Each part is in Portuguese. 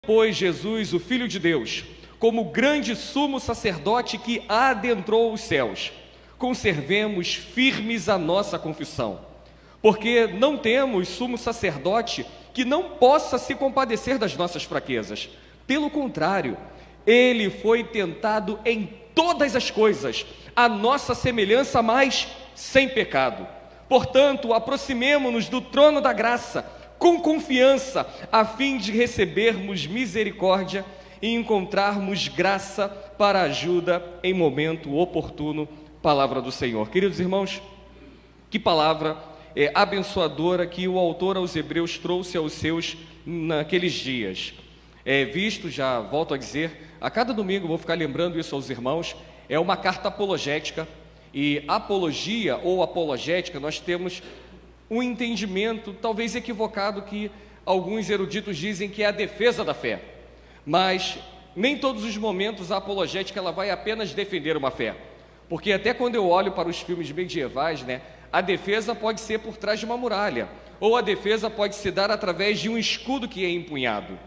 Pois Jesus, o Filho de Deus, como grande sumo sacerdote que adentrou os céus, conservemos firmes a nossa confissão, porque não temos sumo sacerdote que não possa se compadecer das nossas fraquezas. Pelo contrário, ele foi tentado em todas as coisas, a nossa semelhança, mas sem pecado. Portanto, aproximemo-nos do trono da graça com confiança, a fim de recebermos misericórdia e encontrarmos graça para ajuda em momento oportuno. Palavra do Senhor. Queridos irmãos, que palavra abençoadora que o autor aos Hebreus trouxe aos seus naqueles dias. Já volto a dizer, a cada domingo vou ficar lembrando isso aos irmãos, é uma carta apologética, e apologia ou apologética, nós temos um entendimento talvez equivocado que alguns eruditos dizem que é a defesa da fé, mas nem todos os momentos a apologética ela vai apenas defender uma fé, porque até quando eu olho para os filmes medievais, a defesa pode ser por trás de uma muralha, ou a defesa pode se dar através de um escudo que é empunhado.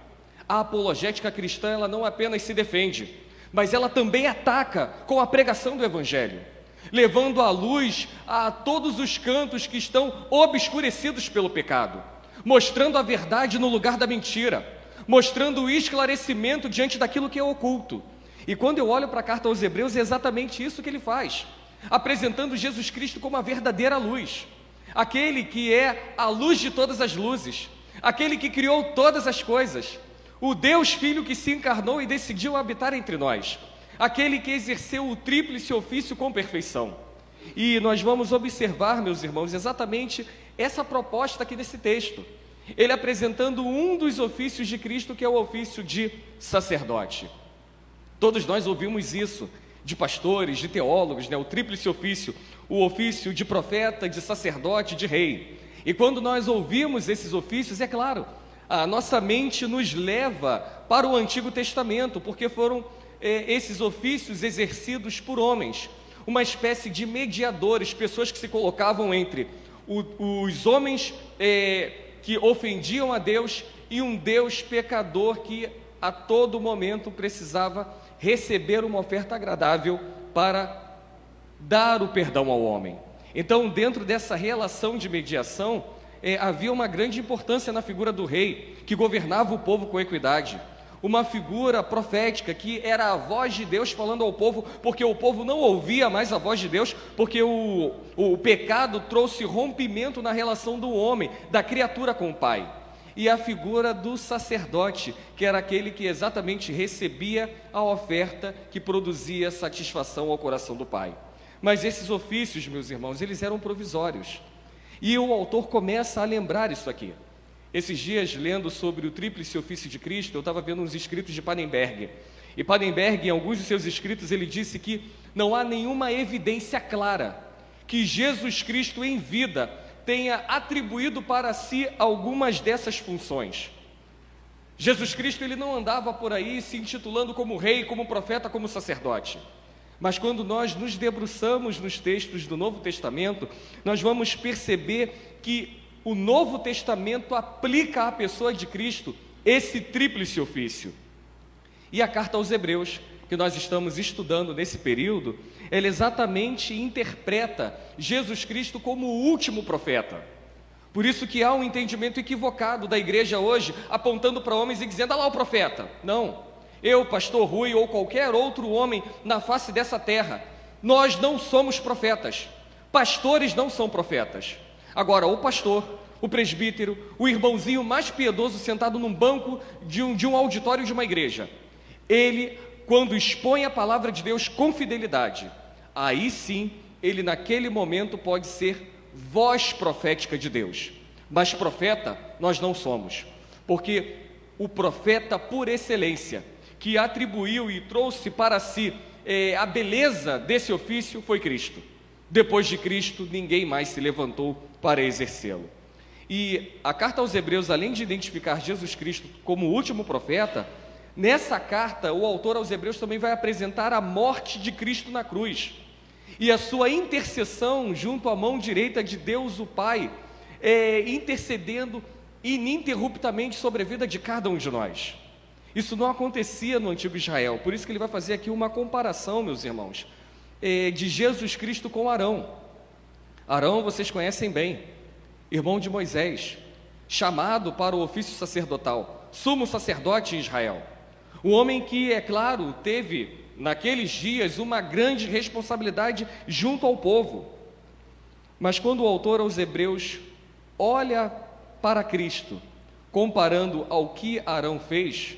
A apologética cristã ela não apenas se defende, mas ela também ataca com a pregação do Evangelho, levando à luz a todos os cantos que estão obscurecidos pelo pecado, mostrando a verdade no lugar da mentira, mostrando o esclarecimento diante daquilo que é oculto. E quando eu olho para a carta aos Hebreus, é exatamente isso que ele faz, apresentando Jesus Cristo como a verdadeira luz, aquele que é a luz de todas as luzes, aquele que criou todas as coisas, o Deus Filho que se encarnou e decidiu habitar entre nós, aquele que exerceu o tríplice ofício com perfeição. E nós vamos observar, meus irmãos, exatamente essa proposta aqui nesse texto, ele apresentando um dos ofícios de Cristo, que é o ofício de sacerdote. Todos nós ouvimos isso de pastores, de teólogos, o tríplice ofício, o ofício de profeta, de sacerdote, de rei. E quando nós ouvimos esses ofícios, é claro, a nossa mente nos leva para o Antigo Testamento, porque foram esses ofícios exercidos por homens, uma espécie de mediadores, pessoas que se colocavam entre os homens que ofendiam a Deus e um Deus pecador que a todo momento precisava receber uma oferta agradável para dar o perdão ao homem. Então, dentro dessa relação de mediação, havia uma grande importância na figura do rei, que governava o povo com equidade, uma figura profética que era a voz de Deus falando ao povo, porque o povo não ouvia mais a voz de Deus, porque o pecado trouxe rompimento na relação do homem, da criatura com o Pai. E a figura do sacerdote, que era aquele que exatamente recebia a oferta que produzia satisfação ao coração do Pai. Mas esses ofícios, meus irmãos, eles eram provisórios. E o autor começa a lembrar isso aqui. Esses dias, lendo sobre o tríplice ofício de Cristo, eu estava vendo uns escritos de Pannenberg. E Pannenberg, em alguns dos seus escritos, ele disse que não há nenhuma evidência clara que Jesus Cristo em vida tenha atribuído para si algumas dessas funções. Jesus Cristo ele não andava por aí se intitulando como rei, como profeta, como sacerdote. Mas quando nós nos debruçamos nos textos do Novo Testamento, nós vamos perceber que o Novo Testamento aplica à pessoa de Cristo esse tríplice ofício. E a carta aos Hebreus, que nós estamos estudando nesse período, ela exatamente interpreta Jesus Cristo como o último profeta. Por isso que há um entendimento equivocado da igreja hoje, apontando para homens e dizendo, lá o profeta. Não, eu, pastor Rui, ou qualquer outro homem na face dessa terra, nós não somos profetas, pastores não são profetas. Agora, o pastor, o presbítero, o irmãozinho mais piedoso sentado num banco de um auditório de uma igreja, ele, quando expõe a palavra de Deus com fidelidade, aí sim, ele naquele momento pode ser voz profética de Deus. Mas profeta nós não somos, porque o profeta por excelência, que atribuiu e trouxe para si a beleza desse ofício foi Cristo. Depois de Cristo, ninguém mais se levantou para exercê-lo. E a carta aos Hebreus, além de identificar Jesus Cristo como o último profeta, nessa carta, o autor aos Hebreus também vai apresentar a morte de Cristo na cruz e a sua intercessão junto à mão direita de Deus o Pai, intercedendo ininterruptamente sobre a vida de cada um de nós. Isso não acontecia no antigo Israel. Por isso que ele vai fazer aqui uma comparação, meus irmãos, de Jesus Cristo com Arão. Arão, vocês conhecem bem, irmão de Moisés, chamado para o ofício sacerdotal, sumo sacerdote em Israel. Um homem que, é claro, teve naqueles dias uma grande responsabilidade junto ao povo. Mas quando o autor aos Hebreus olha para Cristo, comparando ao que Arão fez,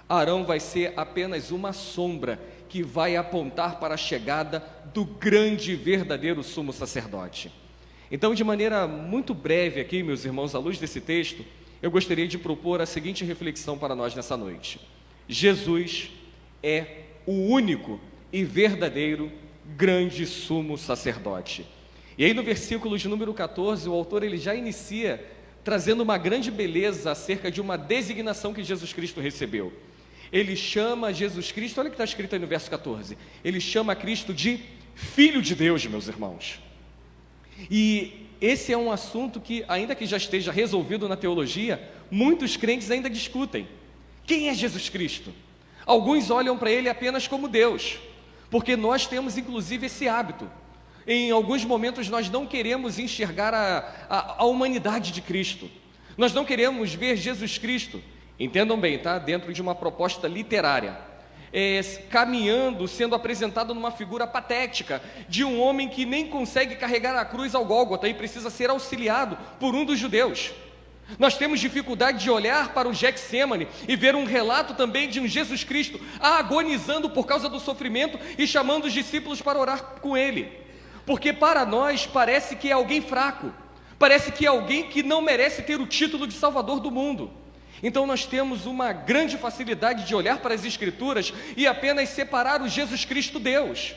Arão vai ser apenas uma sombra que vai apontar para a chegada do grande e verdadeiro sumo sacerdote. Então, de maneira muito breve aqui, meus irmãos, à luz desse texto, eu gostaria de propor a seguinte reflexão para nós nessa noite. Jesus é o único e verdadeiro grande sumo sacerdote. E aí no versículo de número 14, o autor ele já inicia trazendo uma grande beleza acerca de uma designação que Jesus Cristo recebeu. Ele chama Jesus Cristo, olha o que está escrito aí no verso 14, ele chama Cristo de Filho de Deus, meus irmãos. E esse é um assunto que, ainda que já esteja resolvido na teologia, muitos crentes ainda discutem. Quem é Jesus Cristo? Alguns olham para ele apenas como Deus, porque nós temos inclusive esse hábito. Em alguns momentos nós não queremos enxergar a humanidade de Cristo. Nós não queremos ver Jesus Cristo, entendam bem, tá? Dentro de uma proposta literária, caminhando, sendo apresentado numa figura patética, de um homem que nem consegue carregar a cruz ao Gólgota e precisa ser auxiliado por um dos judeus. Nós temos dificuldade de olhar para o Getsêmani e ver um relato também de um Jesus Cristo agonizando por causa do sofrimento e chamando os discípulos para orar com ele, porque para nós parece que é alguém fraco, parece que é alguém que não merece ter o título de Salvador do mundo. Então nós temos uma grande facilidade de olhar para as Escrituras e apenas separar o Jesus Cristo Deus,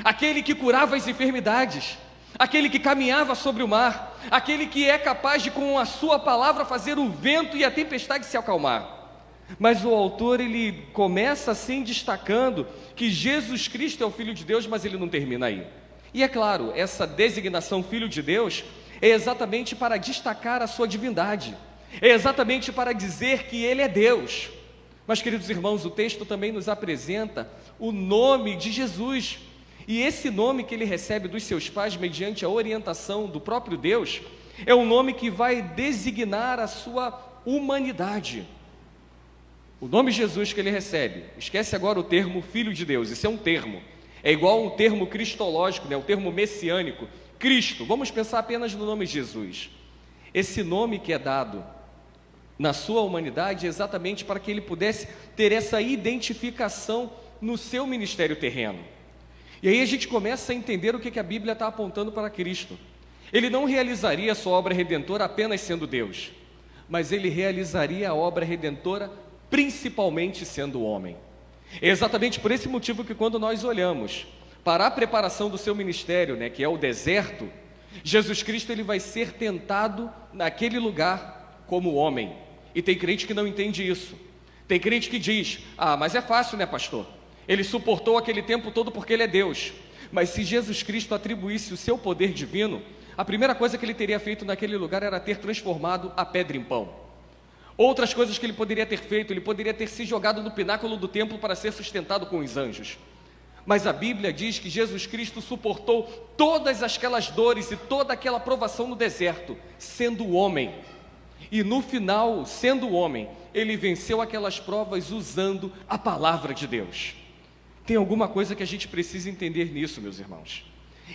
aquele que curava as enfermidades, aquele que caminhava sobre o mar, aquele que é capaz de com a sua palavra fazer o vento e a tempestade se acalmar. Mas o autor ele começa assim destacando que Jesus Cristo é o Filho de Deus, mas ele não termina aí. E é claro, essa designação Filho de Deus é exatamente para destacar a sua divindade, é exatamente para dizer que ele é Deus. Mas, queridos irmãos, o texto também nos apresenta o nome de Jesus. E esse nome que ele recebe dos seus pais, mediante a orientação do próprio Deus, é um nome que vai designar a sua humanidade. O nome Jesus que ele recebe, esquece agora o termo Filho de Deus, isso é um termo, é igual o termo cristológico, né? O termo messiânico, Cristo. Vamos pensar apenas no nome Jesus. Esse nome que é dado na sua humanidade é exatamente para que ele pudesse ter essa identificação no seu ministério terreno. E aí a gente começa a entender o que a Bíblia está apontando para Cristo. Ele não realizaria a sua obra redentora apenas sendo Deus, mas ele realizaria a obra redentora principalmente sendo homem. É exatamente por esse motivo que quando nós olhamos para a preparação do seu ministério, né, que é o deserto, Jesus Cristo ele vai ser tentado naquele lugar como homem. E tem crente que não entende isso. Tem crente que diz, mas é fácil, né, pastor? Ele suportou aquele tempo todo porque ele é Deus. Mas se Jesus Cristo atribuísse o seu poder divino, a primeira coisa que ele teria feito naquele lugar era ter transformado a pedra em pão. Outras coisas que ele poderia ter feito, ele poderia ter se jogado no pináculo do templo para ser sustentado com os anjos. Mas a Bíblia diz que Jesus Cristo suportou todas aquelas dores e toda aquela provação no deserto, sendo homem. E no final, sendo homem, ele venceu aquelas provas usando a palavra de Deus. Tem alguma coisa que a gente precisa entender nisso, meus irmãos.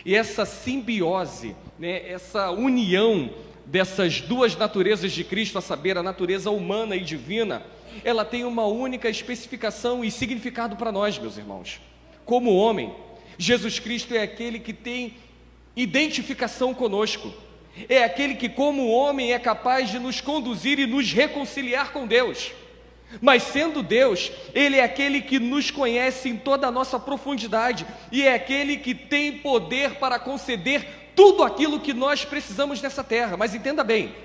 E essa simbiose, né, essa união dessas duas naturezas de Cristo, a saber, a natureza humana e divina, ela tem uma única especificação e significado para nós, meus irmãos. Como homem, Jesus Cristo é aquele que tem identificação conosco. É aquele que, como homem, é capaz de nos conduzir e nos reconciliar com Deus. Mas sendo Deus, Ele é aquele que nos conhece em toda a nossa profundidade e é aquele que tem poder para conceder tudo aquilo que nós precisamos nessa terra. Mas entenda bem,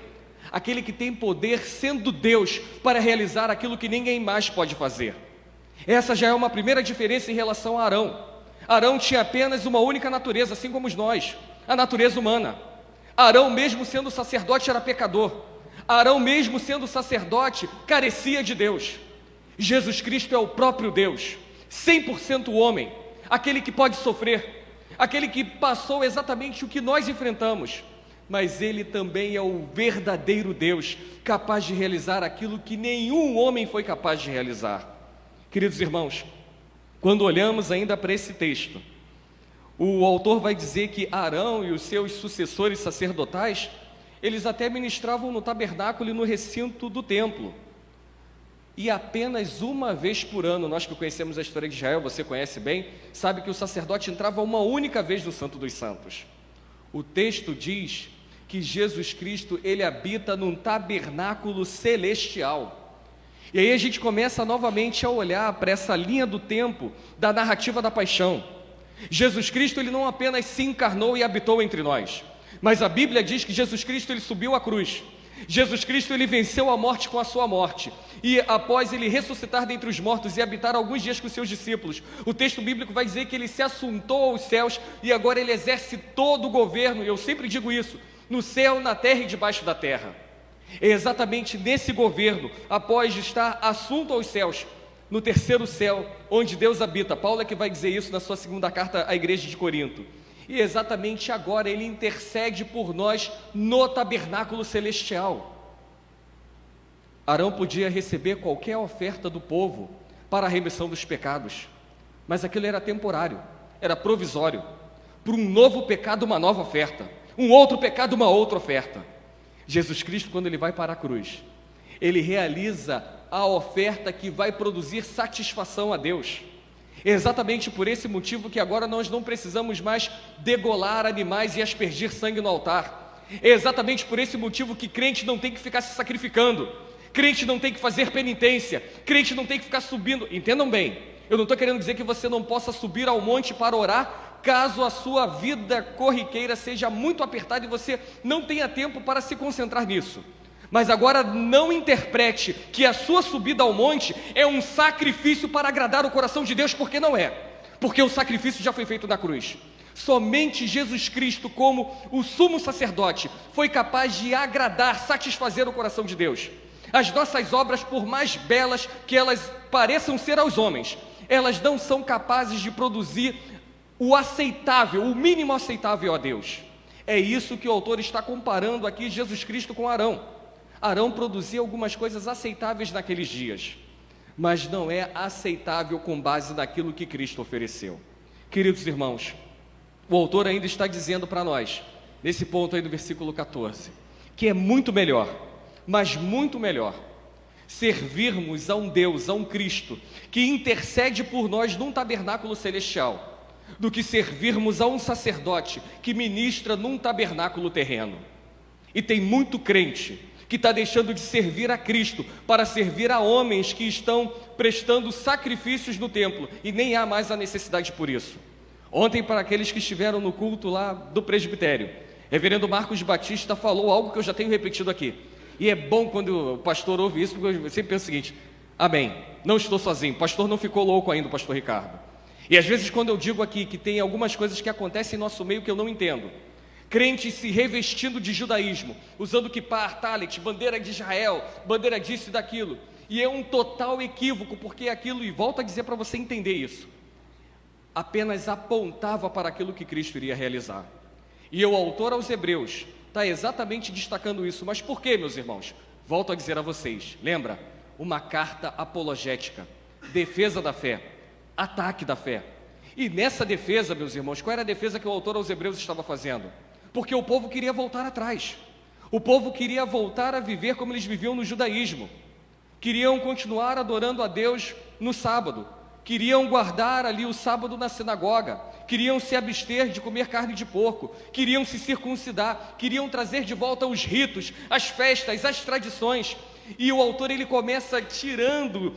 aquele que tem poder sendo Deus para realizar aquilo que ninguém mais pode fazer. Essa já é uma primeira diferença em relação a Arão. Arão tinha apenas uma única natureza, assim como nós, a natureza humana. Arão, mesmo sendo sacerdote, era pecador. Arão, mesmo sendo sacerdote, carecia de Deus. Jesus Cristo é o próprio Deus, 100% homem, aquele que pode sofrer, aquele que passou exatamente o que nós enfrentamos, mas Ele também é o verdadeiro Deus, capaz de realizar aquilo que nenhum homem foi capaz de realizar. Queridos irmãos, quando olhamos ainda para esse texto, o autor vai dizer que Arão e os seus sucessores sacerdotais, eles até ministravam no tabernáculo e no recinto do templo. E apenas uma vez por ano, nós que conhecemos a história de Israel, você conhece bem, sabe que o sacerdote entrava uma única vez no Santo dos Santos. O texto diz que Jesus Cristo, Ele habita num tabernáculo celestial. E aí a gente começa novamente a olhar para essa linha do tempo da narrativa da paixão. Jesus Cristo, Ele não apenas se encarnou e habitou entre nós, mas a Bíblia diz que Jesus Cristo, Ele subiu à cruz. Jesus Cristo, Ele venceu a morte com a sua morte, e após Ele ressuscitar dentre os mortos e habitar alguns dias com os seus discípulos, o texto bíblico vai dizer que Ele se assuntou aos céus, e agora Ele exerce todo o governo, e eu sempre digo isso, no céu, na terra e debaixo da terra. É exatamente nesse governo, após estar assunto aos céus, no terceiro céu, onde Deus habita. Paulo é que vai dizer isso na sua segunda carta à igreja de Corinto. E exatamente agora Ele intercede por nós no tabernáculo celestial. Arão podia receber qualquer oferta do povo para a remissão dos pecados, mas aquilo era temporário, era provisório. Para um novo pecado, uma nova oferta. Um outro pecado, uma outra oferta. Jesus Cristo, quando Ele vai para a cruz, Ele realiza a oferta que vai produzir satisfação a Deus. É exatamente por esse motivo que agora nós não precisamos mais degolar animais e aspergir sangue no altar. É exatamente por esse motivo que crente não tem que ficar se sacrificando, crente não tem que fazer penitência, crente não tem que ficar subindo. Entendam bem, eu não estou querendo dizer que você não possa subir ao monte para orar, caso a sua vida corriqueira seja muito apertada e você não tenha tempo para se concentrar nisso. Mas agora não interprete que a sua subida ao monte é um sacrifício para agradar o coração de Deus, porque não é. Porque o sacrifício já foi feito na cruz. Somente Jesus Cristo, como o sumo sacerdote, foi capaz de agradar, satisfazer o coração de Deus. As nossas obras, por mais belas que elas pareçam ser aos homens, elas não são capazes de produzir o aceitável, o mínimo aceitável a Deus. É isso que o autor está comparando aqui Jesus Cristo com Arão. Arão produzia algumas coisas aceitáveis naqueles dias, mas não é aceitável com base naquilo que Cristo ofereceu. Queridos irmãos, o autor ainda está dizendo para nós, nesse ponto aí do versículo 14, que é muito melhor, mas muito melhor, servirmos a um Deus, a um Cristo, que intercede por nós num tabernáculo celestial, do que servirmos a um sacerdote que ministra num tabernáculo terreno. E tem muito crente que está deixando de servir a Cristo para servir a homens que estão prestando sacrifícios no templo, e nem há mais a necessidade por isso. Ontem, para aqueles que estiveram no culto lá do presbitério, reverendo Marcos Batista falou algo que eu já tenho repetido aqui, e é bom quando o pastor ouve isso, porque eu sempre penso o seguinte: amém, não estou sozinho, o pastor não ficou louco ainda, o pastor Ricardo. E às vezes quando eu digo aqui que tem algumas coisas que acontecem em nosso meio que eu não entendo, crentes se revestindo de judaísmo, usando kippar, talit, bandeira de Israel, bandeira disso e daquilo, e é um total equívoco, porque aquilo, e volto a dizer para você entender isso, apenas apontava para aquilo que Cristo iria realizar. E o autor aos Hebreus está exatamente destacando isso. Mas por quê, meus irmãos? Volto a dizer a vocês, lembra? Uma carta apologética, defesa da fé, ataque da fé. E nessa defesa, meus irmãos, qual era a defesa que o autor aos Hebreus estava fazendo? Porque o povo queria voltar atrás. O povo queria voltar a viver como eles viviam no judaísmo. Queriam continuar adorando a Deus no sábado. Queriam guardar ali o sábado na sinagoga. Queriam se abster de comer carne de porco. Queriam se circuncidar. Queriam trazer de volta os ritos, as festas, as tradições. E o autor ele começa tirando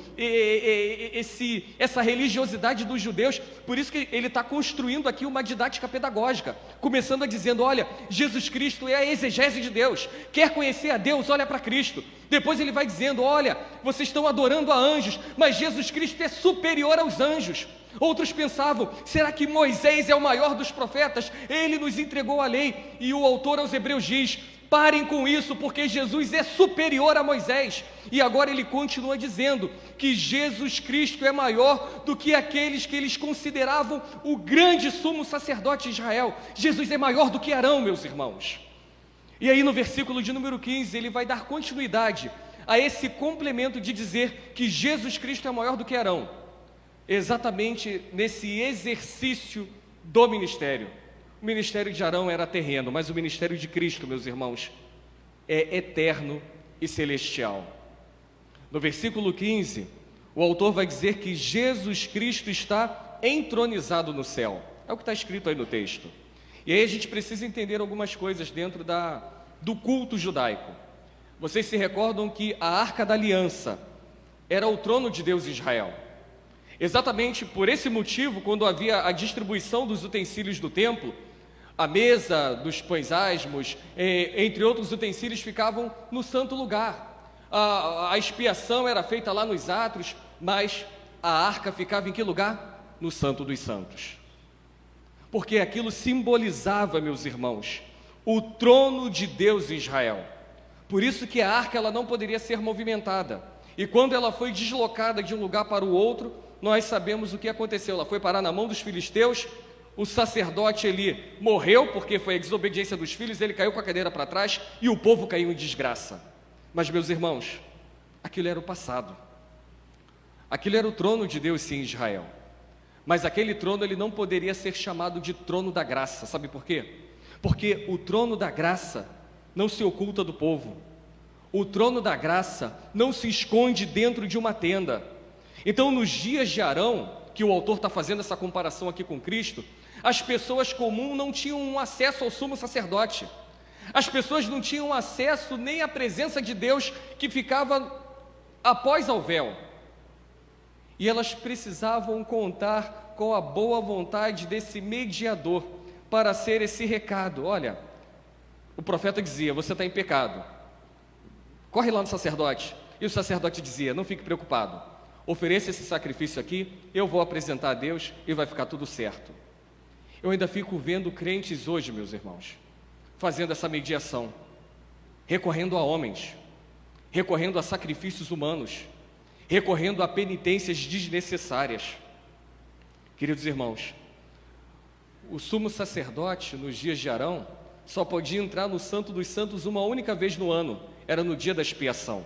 essa religiosidade dos judeus. Por isso que ele está construindo aqui uma didática pedagógica, começando a dizendo: olha, Jesus Cristo é a exegese de Deus. Quer conhecer a Deus? Olha para Cristo. Depois ele vai dizendo: olha, vocês estão adorando a anjos, mas Jesus Cristo é superior aos anjos. Outros pensavam: será que Moisés é o maior dos profetas? Ele nos entregou a lei. E o autor aos Hebreus diz: Parem com isso, porque Jesus é superior a Moisés. E agora ele continua dizendo que Jesus Cristo é maior do que aqueles que eles consideravam o grande sumo sacerdote de Israel. Jesus é maior do que Arão, meus irmãos. E aí no versículo de número 15, ele vai dar continuidade a esse complemento de dizer que Jesus Cristo é maior do que Arão, exatamente nesse exercício do ministério. O ministério de Arão era terreno, mas o ministério de Cristo, meus irmãos, é eterno e celestial. No versículo 15, o autor vai dizer que Jesus Cristo está entronizado no céu. É o que está escrito aí no texto. E aí a gente precisa entender algumas coisas dentro do culto judaico. Vocês se recordam que a Arca da Aliança era o trono de Deus em Israel. Exatamente por esse motivo, quando havia a distribuição dos utensílios do templo, a mesa dos pães asmos, entre outros utensílios, ficavam no santo lugar. A expiação era feita lá nos átrios, mas a arca ficava em que lugar? No Santo dos Santos. Porque aquilo simbolizava, meus irmãos, o trono de Deus em Israel. Por isso que a arca ela não poderia ser movimentada. E quando ela foi deslocada de um lugar para o outro, nós sabemos o que aconteceu. Ela foi parar na mão dos filisteus. O sacerdote ele morreu porque foi a desobediência dos filhos, ele caiu com a cadeira para trás e o povo caiu em desgraça. Mas, meus irmãos, aquilo era o passado. Aquilo era o trono de Deus, sim, em Israel. Mas aquele trono ele não poderia ser chamado de trono da graça. Sabe por quê? Porque o trono da graça não se oculta do povo. O trono da graça não se esconde dentro de uma tenda. Então, nos dias de Arão, que o autor está fazendo essa comparação aqui com Cristo, as pessoas comuns não tinham acesso ao sumo sacerdote. As pessoas não tinham acesso nem à presença de Deus que ficava após ao véu. E elas precisavam contar com a boa vontade desse mediador para ser esse recado. Olha, o profeta dizia, você está em pecado, corre lá no sacerdote. E o sacerdote dizia, não fique preocupado, ofereça esse sacrifício aqui, eu vou apresentar a Deus e vai ficar tudo certo. Eu ainda fico vendo crentes hoje, meus irmãos, fazendo essa mediação, recorrendo a homens, recorrendo a sacrifícios humanos, recorrendo a penitências desnecessárias. Queridos irmãos, o sumo sacerdote, nos dias de Arão, só podia entrar no Santo dos Santos uma única vez no ano, era no dia da expiação.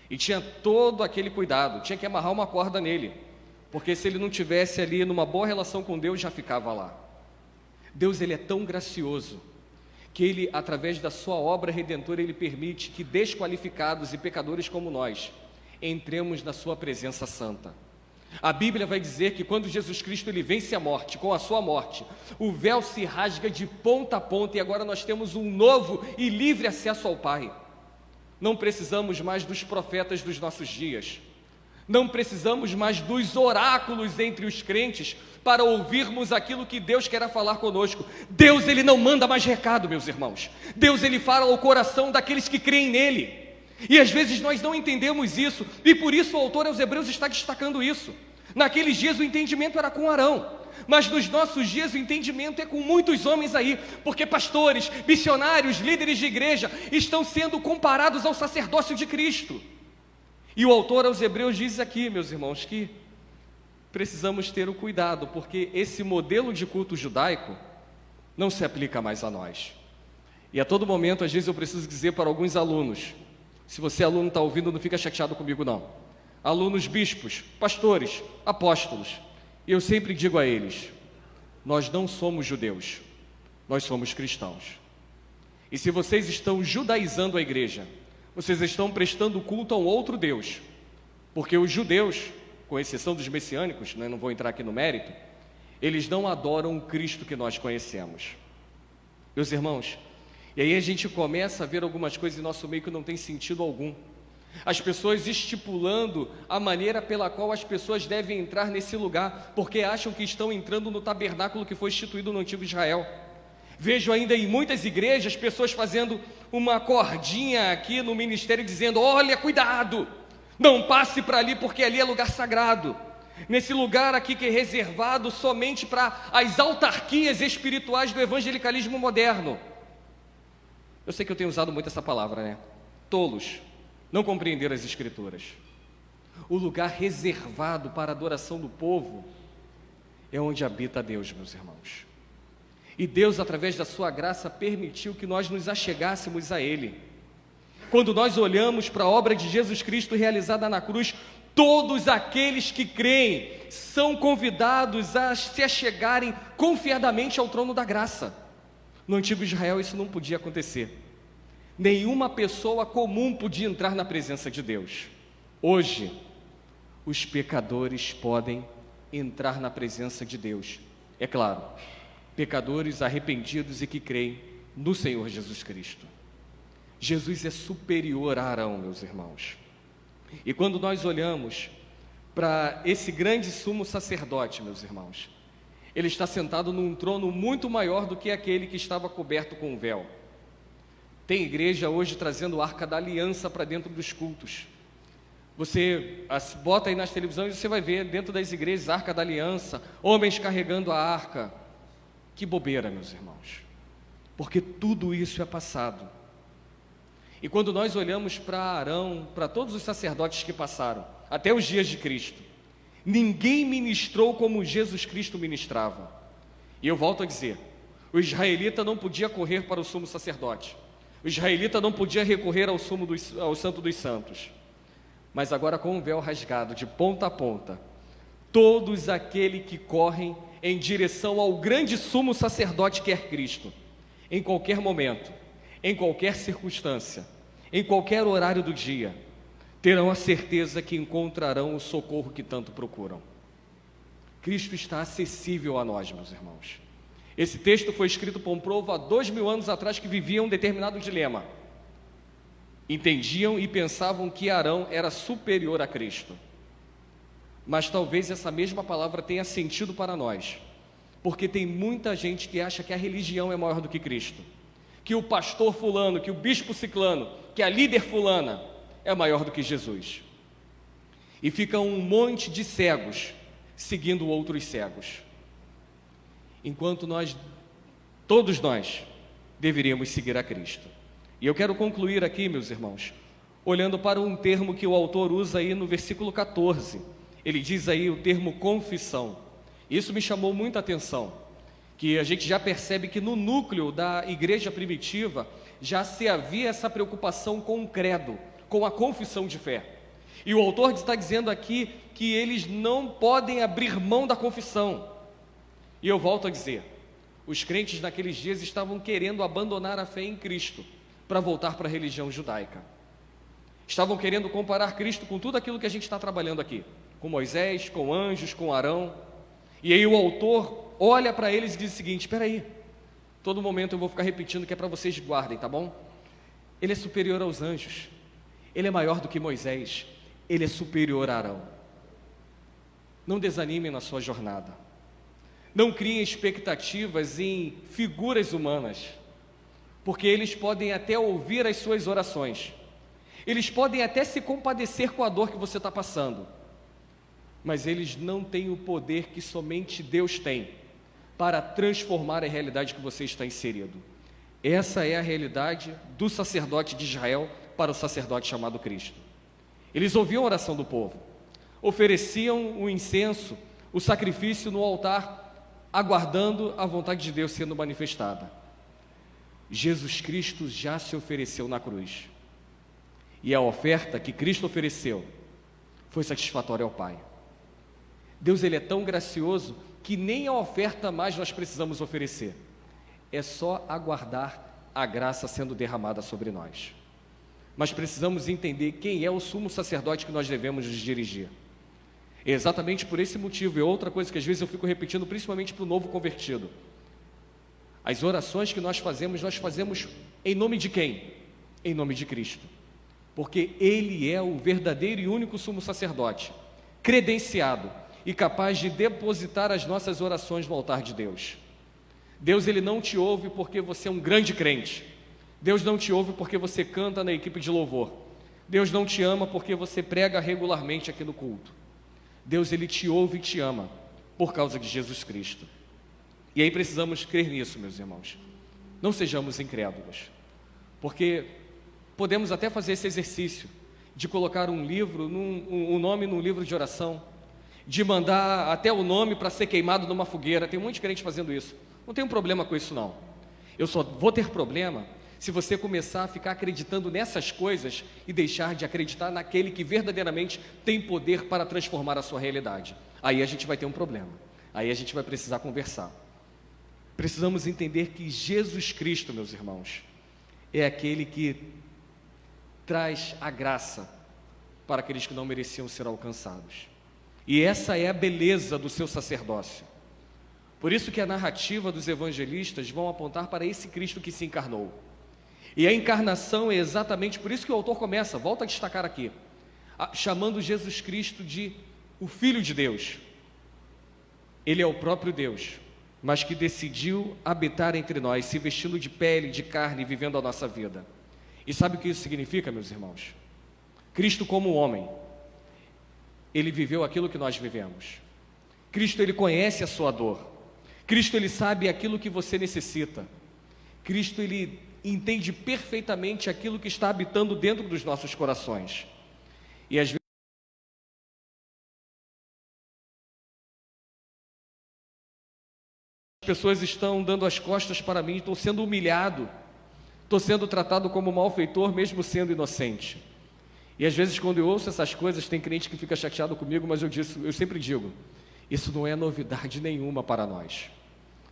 E tinha todo aquele cuidado, tinha que amarrar uma corda nele, porque se ele não tivesse ali numa boa relação com Deus, já ficava lá. Deus ele é tão gracioso, que ele, através da sua obra redentora, ele permite que desqualificados e pecadores como nós, entremos na sua presença santa. A Bíblia vai dizer que quando Jesus Cristo ele vence a morte, com a sua morte, o véu se rasga de ponta a ponta e agora nós temos um novo e livre acesso ao Pai. Não precisamos mais dos profetas dos nossos dias. Não precisamos mais dos oráculos entre os crentes para ouvirmos aquilo que Deus quer falar conosco. Deus ele não manda mais recado, meus irmãos. Deus ele fala ao coração daqueles que creem nele. E às vezes nós não entendemos isso, e por isso o autor aos Hebreus está destacando isso. Naqueles dias o entendimento era com Arão, mas nos nossos dias o entendimento é com muitos homens aí, porque pastores, missionários, líderes de igreja estão sendo comparados ao sacerdócio de Cristo. E o autor aos Hebreus diz aqui, meus irmãos, que precisamos ter o cuidado, porque esse modelo de culto judaico não se aplica mais a nós. E a todo momento, às vezes eu preciso dizer para alguns alunos, se você aluno está ouvindo, não fica chateado comigo não. Alunos bispos, pastores, apóstolos, e eu sempre digo a eles, nós não somos judeus, nós somos cristãos. E se vocês estão judaizando a igreja, vocês estão prestando culto a um outro Deus, porque os judeus, com exceção dos messiânicos, né, não vou entrar aqui no mérito, eles não adoram o Cristo que nós conhecemos. Meus irmãos, e aí a gente começa a ver algumas coisas em nosso meio que não tem sentido algum. As pessoas estipulando a maneira pela qual as pessoas devem entrar nesse lugar, porque acham que estão entrando no tabernáculo que foi instituído no antigo Israel. Vejo ainda em muitas igrejas pessoas fazendo uma cordinha aqui no ministério dizendo, olha, cuidado, não passe para ali porque ali é lugar sagrado. Nesse lugar aqui que é reservado somente para as autarquias espirituais do evangelicalismo moderno. Eu sei que eu tenho usado muito essa palavra, né? Tolos, não compreenderam as Escrituras. O lugar reservado para a adoração do povo é onde habita Deus, meus irmãos. E Deus, através da sua graça, permitiu que nós nos achegássemos a Ele. Quando nós olhamos para a obra de Jesus Cristo realizada na cruz, todos aqueles que creem são convidados a se achegarem confiadamente ao trono da graça. No antigo Israel isso não podia acontecer. Nenhuma pessoa comum podia entrar na presença de Deus. Hoje, os pecadores podem entrar na presença de Deus. É claro, pecadores arrependidos e que creem no Senhor Jesus Cristo. Jesus é superior a Arão, meus irmãos. E quando nós olhamos para esse grande sumo sacerdote, meus irmãos, ele está sentado num trono muito maior do que aquele que estava coberto com um véu. Tem igreja hoje trazendo a Arca da Aliança para dentro dos cultos. Você bota aí nas televisões e você vai ver dentro das igrejas a Arca da Aliança, homens carregando a arca. Que bobeira, meus irmãos, porque tudo isso é passado. E quando nós olhamos para Arão, para todos os sacerdotes que passaram, até os dias de Cristo, ninguém ministrou como Jesus Cristo ministrava. E eu volto a dizer, o israelita não podia correr para o sumo sacerdote, o israelita não podia recorrer ao Santo dos Santos. Mas agora, com o véu rasgado de ponta a ponta, todos aqueles que correm em direção ao grande sumo sacerdote que é Cristo, em qualquer momento, em qualquer circunstância, em qualquer horário do dia, terão a certeza que encontrarão o socorro que tanto procuram. Cristo está acessível a nós, meus irmãos. Esse texto foi escrito por um povo há 2000 anos atrás que vivia um determinado dilema. Entendiam e pensavam que Arão era superior a Cristo. Mas talvez essa mesma palavra tenha sentido para nós, porque tem muita gente que acha que a religião é maior do que Cristo, que o pastor fulano, que o bispo ciclano, que a líder fulana é maior do que Jesus. E fica um monte de cegos seguindo outros cegos, enquanto todos nós, deveríamos seguir a Cristo. E eu quero concluir aqui, meus irmãos, olhando para um termo que o autor usa aí no versículo 14. Ele diz aí o termo confissão. Isso me chamou muita atenção, que a gente já percebe que no núcleo da igreja primitiva já se havia essa preocupação com o credo, com a confissão de fé. E o autor está dizendo aqui que eles não podem abrir mão da confissão. E eu volto a dizer, os crentes naqueles dias estavam querendo abandonar a fé em Cristo para voltar para a religião judaica. Estavam querendo comparar Cristo com tudo aquilo que a gente está trabalhando aqui, com Moisés, com anjos, com Arão. E aí o autor olha para eles e diz o seguinte: espera aí, todo momento eu vou ficar repetindo que é para vocês guardem, tá bom? Ele é superior aos anjos, ele é maior do que Moisés, ele é superior a Arão. Não desanimem na sua jornada, não criem expectativas em figuras humanas, porque eles podem até ouvir as suas orações, eles podem até se compadecer com a dor que você está passando, mas eles não têm o poder que somente Deus tem para transformar a realidade que você está inserido. Essa é a realidade do sacerdote de Israel para o sacerdote chamado Cristo. Eles ouviam a oração do povo, ofereciam o incenso, o sacrifício no altar, aguardando a vontade de Deus sendo manifestada. Jesus Cristo já se ofereceu na cruz, e a oferta que Cristo ofereceu foi satisfatória ao Pai. Deus, ele é tão gracioso que nem a oferta mais nós precisamos oferecer, é só aguardar a graça sendo derramada sobre nós. Mas precisamos entender quem é o sumo sacerdote que nós devemos nos dirigir. É exatamente por esse motivo, e outra coisa que às vezes eu fico repetindo, principalmente para o novo convertido. As orações que nós fazemos em nome de quem? Em nome de Cristo. Porque Ele é o verdadeiro e único sumo sacerdote, credenciado e capaz de depositar as nossas orações no altar de Deus. Deus, ele não te ouve porque você é um grande crente. Deus não te ouve porque você canta na equipe de louvor. Deus não te ama porque você prega regularmente aqui no culto. Deus, ele te ouve e te ama por causa de Jesus Cristo. E aí precisamos crer nisso, meus irmãos. Não sejamos incrédulos. porque podemos até fazer esse exercício de colocar um livro, um nome num livro de oração, de mandar até o nome para ser queimado numa fogueira. Tem um monte de crente fazendo isso. Não tem um problema com isso, não. Eu só vou ter problema se você começar a ficar acreditando nessas coisas e deixar de acreditar naquele que verdadeiramente tem poder para transformar a sua realidade. Aí a gente vai ter um problema. Aí a gente vai precisar conversar. Precisamos entender que Jesus Cristo, meus irmãos, é aquele que traz a graça para aqueles que não mereciam ser alcançados. E essa é a beleza do seu sacerdócio. Por isso que a narrativa dos evangelistas vão apontar para esse Cristo que se encarnou. E a encarnação é exatamente por isso que o autor começa, volta a destacar aqui, chamando Jesus Cristo de o Filho de Deus. Ele é o próprio Deus, mas que decidiu habitar entre nós, se vestindo de pele, de carne, vivendo a nossa vida. E sabe o que isso significa, meus irmãos? Cristo como homem, ele viveu aquilo que nós vivemos. Cristo, ele conhece a sua dor. Cristo, ele sabe aquilo que você necessita. Cristo, ele entende perfeitamente aquilo que está habitando dentro dos nossos corações. E às vezes as pessoas estão dando as costas para mim, estou sendo humilhado, estou sendo tratado como malfeitor, mesmo sendo inocente. E às vezes quando eu ouço essas coisas, tem crente que fica chateado comigo, mas eu sempre digo, isso não é novidade nenhuma para nós,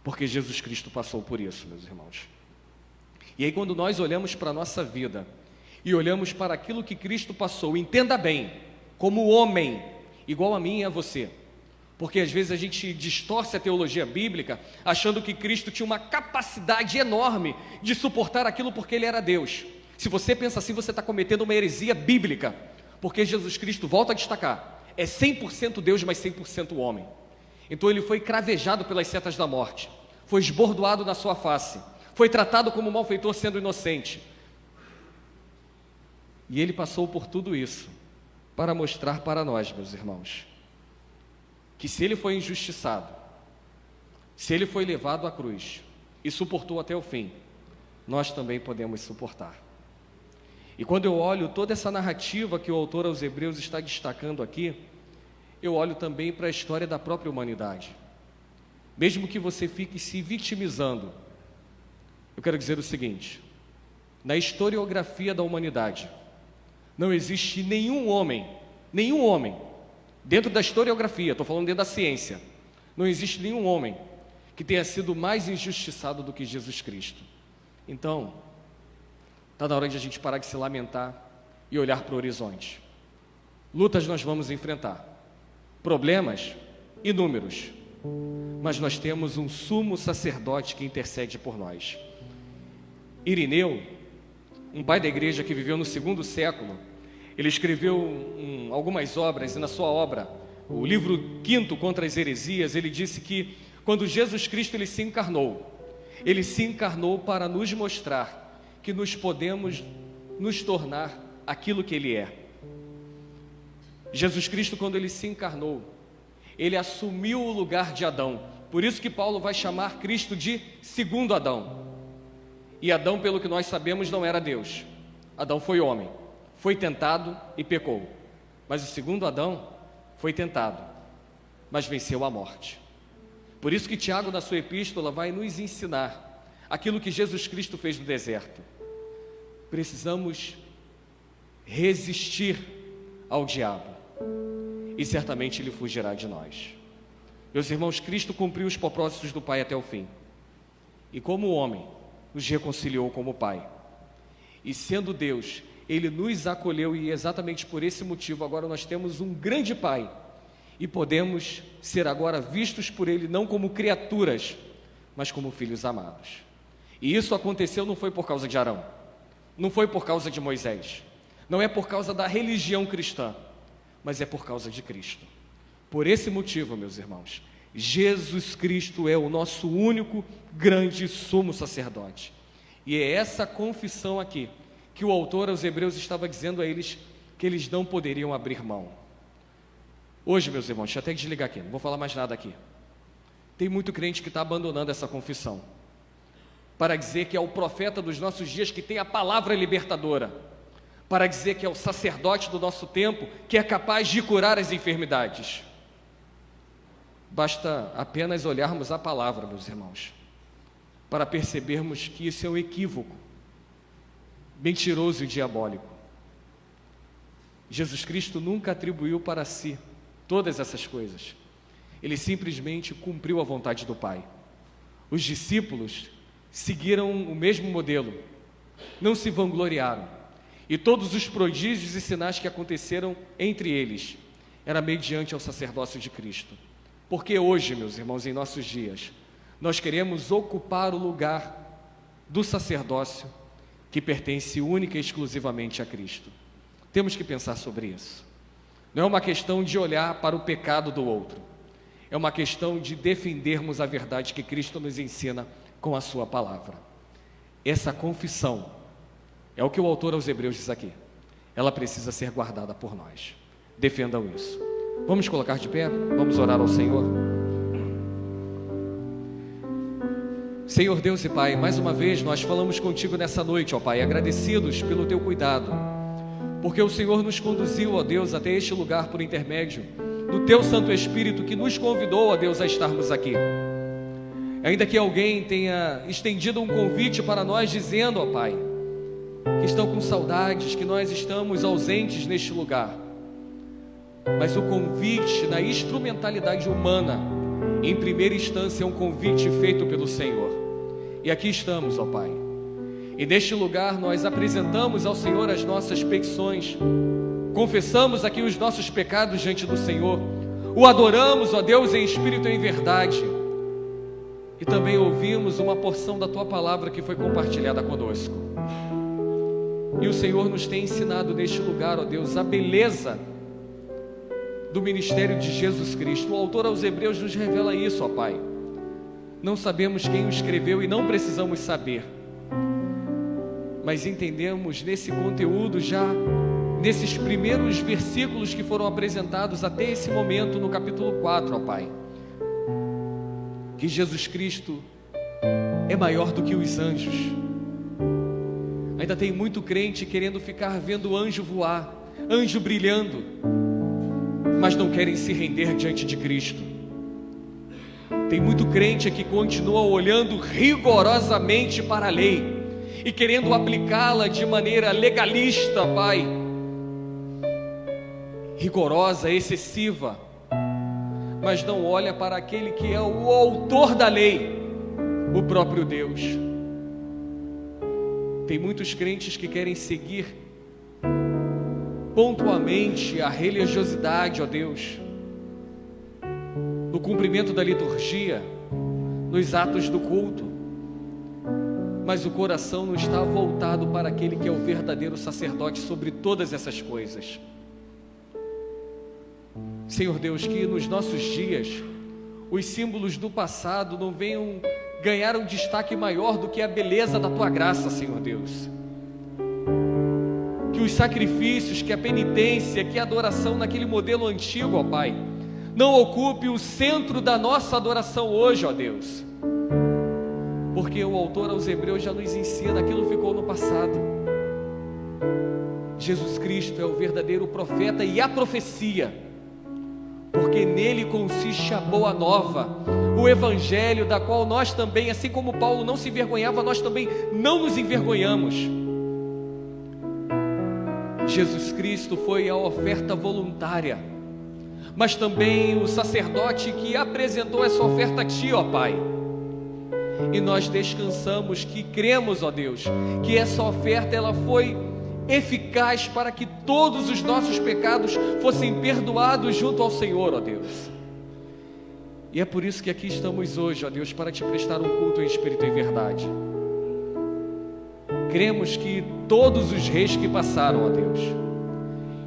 porque Jesus Cristo passou por isso, meus irmãos. E aí quando nós olhamos para a nossa vida, e olhamos para aquilo que Cristo passou, entenda bem, como homem, igual a mim e a você, porque às vezes a gente distorce a teologia bíblica, achando que Cristo tinha uma capacidade enorme de suportar aquilo porque Ele era Deus. Se você pensa assim, você está cometendo uma heresia bíblica, porque Jesus Cristo, volta a destacar, é 100% Deus, mas 100% homem. Então Ele foi cravejado pelas setas da morte, foi esbordoado na sua face, foi tratado como malfeitor sendo inocente. E Ele passou por tudo isso para mostrar para nós, meus irmãos, que se Ele foi injustiçado, se Ele foi levado à cruz e suportou até o fim, nós também podemos suportar. E quando eu olho toda essa narrativa que o autor aos Hebreus está destacando aqui, eu olho também para a história da própria humanidade. Mesmo que você fique se vitimizando, eu quero dizer o seguinte: na historiografia da humanidade, não existe nenhum homem, dentro da historiografia, estou falando dentro da ciência, não existe nenhum homem que tenha sido mais injustiçado do que Jesus Cristo. Então, está na hora de a gente parar de se lamentar e olhar para o horizonte. Lutas nós vamos enfrentar, problemas inúmeros, mas nós temos um sumo sacerdote que intercede por nós. Irineu, um pai da igreja que viveu no 2º século, ele escreveu algumas obras, e na sua obra, o livro 5 contra as heresias, ele disse que quando Jesus Cristo ele se encarnou para nos mostrar que nós podemos nos tornar aquilo que Ele é. Jesus Cristo, quando Ele se encarnou, Ele assumiu o lugar de Adão. Por isso que Paulo vai chamar Cristo de segundo Adão. E Adão, pelo que nós sabemos, não era Deus. Adão foi homem, foi tentado e pecou. Mas o segundo Adão foi tentado, mas venceu a morte. Por isso que Tiago, na sua epístola, vai nos ensinar aquilo que Jesus Cristo fez no deserto. Precisamos resistir ao diabo, e certamente ele fugirá de nós. Meus irmãos, Cristo cumpriu os propósitos do Pai até o fim, e como homem, nos reconciliou como Pai. E sendo Deus, Ele nos acolheu, e exatamente por esse motivo agora nós temos um grande Pai, e podemos ser agora vistos por Ele não como criaturas, mas como filhos amados. E isso aconteceu não foi por causa de Arão, não foi por causa de Moisés, não é por causa da religião cristã, mas é por causa de Cristo. Por esse motivo, meus irmãos, Jesus Cristo é o nosso único grande sumo sacerdote. E é essa confissão aqui que o autor aos Hebreus estava dizendo a eles que eles não poderiam abrir mão. Hoje, meus irmãos, deixa eu até desligar aqui, não vou falar mais nada aqui. Tem muito crente que está abandonando essa confissão. para dizer que é o profeta dos nossos dias que tem a palavra libertadora, para dizer que é o sacerdote do nosso tempo que é capaz de curar as enfermidades. Basta apenas olharmos a palavra, meus irmãos, para percebermos que isso é um equívoco, mentiroso e diabólico. Jesus Cristo nunca atribuiu para si todas essas coisas. Ele simplesmente cumpriu a vontade do Pai. Os discípulos seguiram o mesmo modelo, não se vangloriaram, e todos os prodígios e sinais que aconteceram entre eles era mediante ao sacerdócio de Cristo. Porque hoje, meus irmãos, em nossos dias, nós queremos ocupar o lugar do sacerdócio que pertence única e exclusivamente a Cristo. Temos que pensar sobre isso. Não é uma questão de olhar para o pecado do outro, é uma questão de defendermos a verdade que Cristo nos ensina com a sua palavra. Essa confissão é o que o autor aos Hebreus diz aqui. Ela precisa ser guardada por nós. Defendam isso. Vamos colocar de pé, vamos orar ao Senhor. Senhor Deus e Pai, mais uma vez nós falamos contigo nessa noite, ó Pai, agradecidos pelo teu cuidado, porque o Senhor nos conduziu, ó Deus, até este lugar por intermédio do teu Santo Espírito que nos convidou, ó Deus, a estarmos aqui. Ainda que alguém tenha estendido um convite para nós dizendo, ó Pai, que estão com saudades, que nós estamos ausentes neste lugar, mas o convite na instrumentalidade humana, em primeira instância, é um convite feito pelo Senhor. E aqui estamos, ó Pai. E neste lugar nós apresentamos ao Senhor as nossas petições, confessamos aqui os nossos pecados diante do Senhor, o adoramos, ó Deus, em espírito e em verdade, e também ouvimos uma porção da Tua palavra que foi compartilhada conosco. E o Senhor nos tem ensinado neste lugar, ó Deus, a beleza do ministério de Jesus Cristo. O autor aos Hebreus nos revela isso, ó Pai. Não sabemos quem o escreveu e não precisamos saber, mas entendemos nesse conteúdo, já nesses primeiros versículos que foram apresentados até esse momento no capítulo 4, ó Pai, que Jesus Cristo é maior do que os anjos. Ainda tem muito crente querendo ficar vendo anjo voar, anjo brilhando, mas não querem se render diante de Cristo. Tem muito crente que continua olhando rigorosamente para a lei e querendo aplicá-la de maneira legalista, Pai, rigorosa, excessiva, mas não olha para aquele que é o autor da lei, o próprio Deus. Tem muitos crentes que querem seguir pontualmente a religiosidade, ó Deus, no cumprimento da liturgia, nos atos do culto, mas o coração não está voltado para aquele que é o verdadeiro sacerdote sobre todas essas coisas. Senhor Deus, que nos nossos dias os símbolos do passado não venham ganhar um destaque maior do que a beleza da Tua graça, Senhor Deus. Que os sacrifícios, que a penitência, que a adoração naquele modelo antigo, ó Pai, não ocupe o centro da nossa adoração hoje, ó Deus, porque o autor aos Hebreus já nos ensina, aquilo ficou no passado. Jesus Cristo é o verdadeiro profeta e a profecia, porque nele consiste a boa nova, o evangelho da qual nós também, assim como Paulo não se envergonhava, nós também não nos envergonhamos. Jesus Cristo foi a oferta voluntária, mas também o sacerdote que apresentou essa oferta a Ti, ó Pai. E nós descansamos, que cremos, ó Deus, que essa oferta ela foi eficaz para que todos os nossos pecados fossem perdoados junto ao Senhor, ó Deus. E é por isso que aqui estamos hoje, ó Deus, para Te prestar um culto em espírito e em verdade. Cremos que todos os reis que passaram, ó Deus,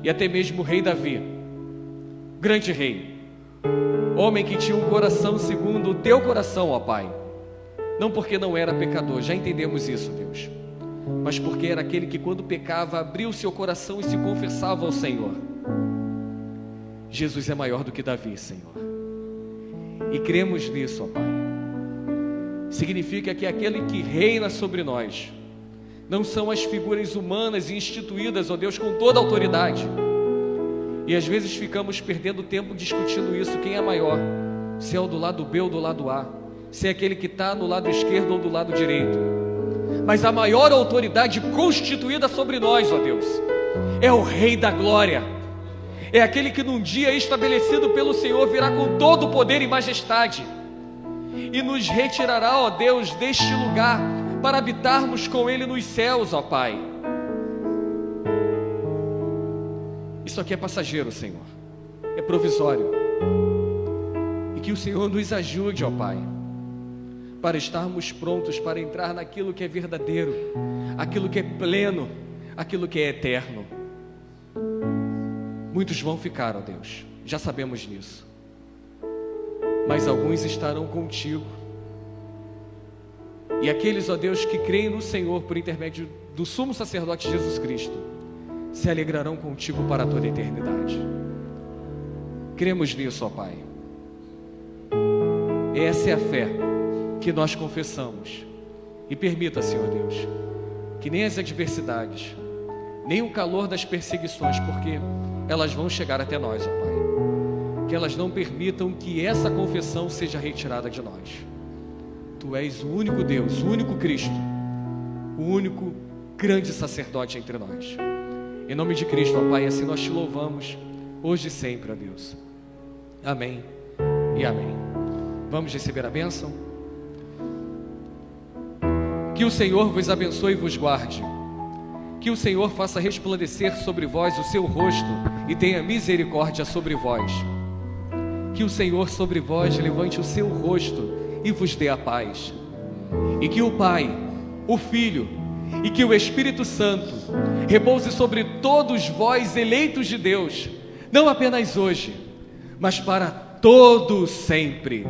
e até mesmo o rei Davi, grande rei, homem que tinha um coração segundo o Teu coração, ó Pai, não porque não era pecador, já entendemos isso, Deus, mas porque era aquele que quando pecava, abria o seu coração e se confessava ao Senhor. Jesus é maior do que Davi, Senhor, e cremos nisso, ó Pai. significa que aquele que reina sobre nós não são as figuras humanas instituídas, ó Deus, com toda a autoridade. E às vezes ficamos perdendo tempo discutindo isso, quem é maior, se é o do lado B ou do lado A, se é aquele que está no lado esquerdo ou do lado direito. Mas a maior autoridade constituída sobre nós, ó Deus, é o Rei da Glória. É aquele que num dia estabelecido pelo Senhor virá com todo o poder e majestade e nos retirará, ó Deus, deste lugar para habitarmos com Ele nos céus, ó Pai. Isso aqui é passageiro, Senhor, é provisório. E que o Senhor nos ajude, ó Pai, para estarmos prontos para entrar naquilo que é verdadeiro, aquilo que é pleno, aquilo que é eterno. Muitos vão ficar, ó Deus, já sabemos disso, mas alguns estarão contigo. E aqueles, ó Deus, que creem no Senhor por intermédio do sumo sacerdote Jesus Cristo, se alegrarão contigo para toda a eternidade. Cremos nisso, ó Pai. Essa é a fé que nós confessamos. E permita, Senhor Deus, que nem as adversidades, nem o calor das perseguições, porque elas vão chegar até nós, ó Pai, que elas não permitam que essa confissão seja retirada de nós. Tu és o único Deus, o único Cristo, o único grande sacerdote entre nós. Em nome de Cristo, ó Pai, assim nós te louvamos, hoje e sempre, ó Deus. Amém e amém. Vamos receber a bênção? Que o Senhor vos abençoe e vos guarde. Que o Senhor faça resplandecer sobre vós o seu rosto e tenha misericórdia sobre vós. Que o Senhor sobre vós levante o seu rosto e vos dê a paz. E que o Pai, o Filho e que o Espírito Santo repouse sobre todos vós, eleitos de Deus, não apenas hoje, mas para todo sempre.